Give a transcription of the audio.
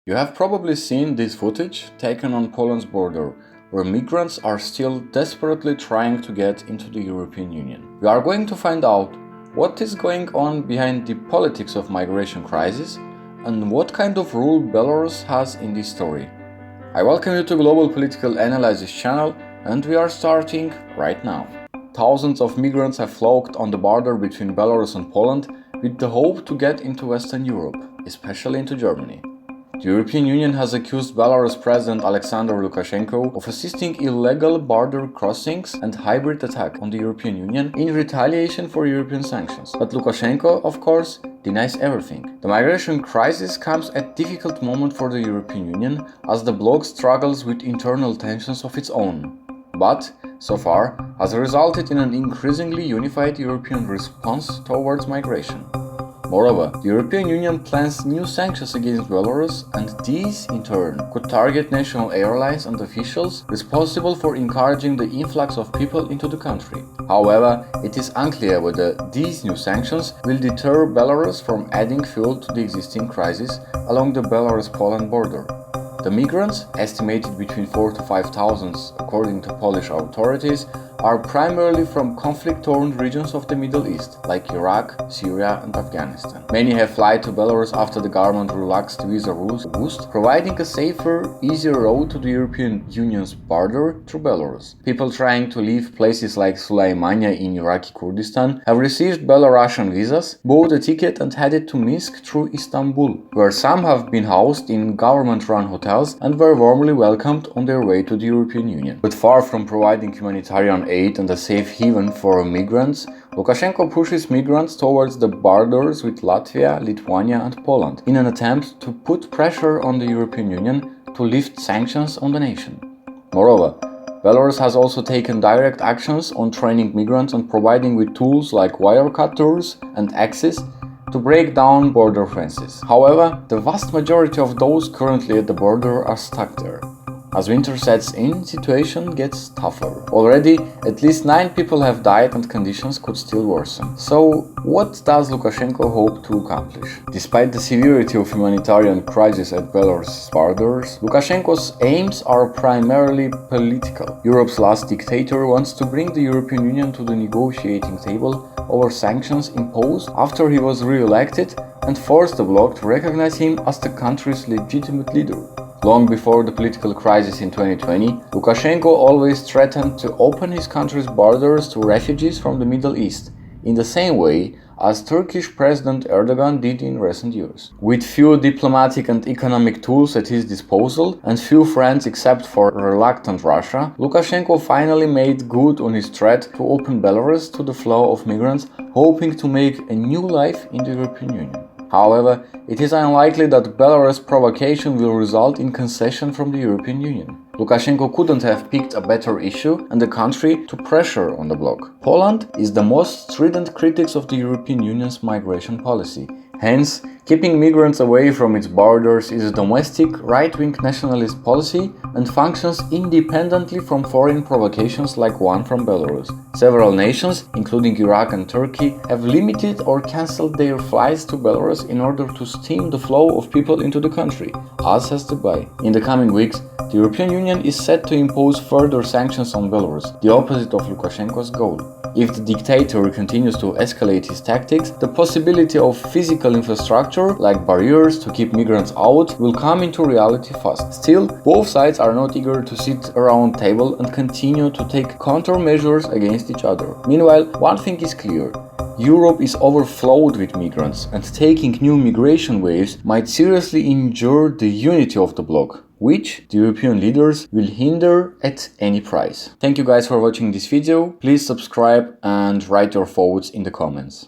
You have probably seen this footage taken on Poland's border, where migrants are still desperately trying to get into the European Union. We are going to find out what is going on behind the politics of migration crisis and what kind of role Belarus has in this story. I welcome you to Global Political Analysis channel, and we are starting right now. Thousands of migrants have flocked on the border between Belarus and Poland with the hope to get into Western Europe, especially into Germany. The European Union has accused Belarus President Alexander Lukashenko of assisting illegal border crossings and hybrid attack on the European Union in retaliation for European sanctions. But Lukashenko, of course, denies everything. The migration crisis comes at a difficult moment for the European Union as the bloc struggles with internal tensions of its own. But, so far, has resulted in an increasingly unified European response towards migration. Moreover, the European Union plans new sanctions against Belarus, and these, in turn, could target national airlines and officials responsible for encouraging the influx of people into the country. However, it is unclear whether these new sanctions will deter Belarus from adding fuel to the existing crisis along the Belarus-Poland border. The migrants, estimated between 4,000 to 5,000 according to Polish authorities, are primarily from conflict-torn regions of the Middle East, like Iraq, Syria and Afghanistan. Many have fled to Belarus after the government relaxed visa rules in August, providing a safer, easier road to the European Union's border through Belarus. People trying to leave places like Sulaimania in Iraqi Kurdistan have received Belarusian visas, bought a ticket and headed to Minsk through Istanbul, where some have been housed in government-run hotels and were warmly welcomed on their way to the European Union. But far from providing humanitarian aid and a safe haven for migrants, Lukashenko pushes migrants towards the borders with Latvia, Lithuania and Poland in an attempt to put pressure on the European Union to lift sanctions on the nation. Moreover, Belarus has also taken direct actions on training migrants and providing with tools like wire cutters and axes to break down border fences. However, the vast majority of those currently at the border are stuck there. As winter sets in, the situation gets tougher. Already, at least 9 people have died and conditions could still worsen. So, what does Lukashenko hope to accomplish? Despite the severity of humanitarian crisis at Belarus' borders, Lukashenko's aims are primarily political. Europe's last dictator wants to bring the European Union to the negotiating table over sanctions imposed after he was re-elected and forced the bloc to recognize him as the country's legitimate leader. Long before the political crisis in 2020, Lukashenko always threatened to open his country's borders to refugees from the Middle East, in the same way as Turkish President Erdogan did in recent years. With few diplomatic and economic tools at his disposal and few friends except for reluctant Russia, Lukashenko finally made good on his threat to open Belarus to the flow of migrants, hoping to make a new life in the European Union. However, it is unlikely that Belarus' provocation will result in concession from the European Union. Lukashenko couldn't have picked a better issue and a country to pressure on the bloc. Poland is the most strident critic of the European Union's migration policy. Hence, keeping migrants away from its borders is a domestic, right-wing nationalist policy and functions independently from foreign provocations like one from Belarus. Several nations, including Iraq and Turkey, have limited or cancelled their flights to Belarus in order to stem the flow of people into the country, as has Dubai. In the coming weeks, the European Union is set to impose further sanctions on Belarus, the opposite of Lukashenko's goal. If the dictator continues to escalate his tactics, the possibility of physical infrastructure, like barriers to keep migrants out, will come into reality fast. Still, both sides are not eager to sit around a table and continue to take countermeasures against each other. Meanwhile, one thing is clear. Europe is overflowed with migrants, and taking new migration waves might seriously injure the unity of the bloc, which the European leaders will hinder at any price. Thank you guys for watching this video. Please subscribe and write your thoughts in the comments.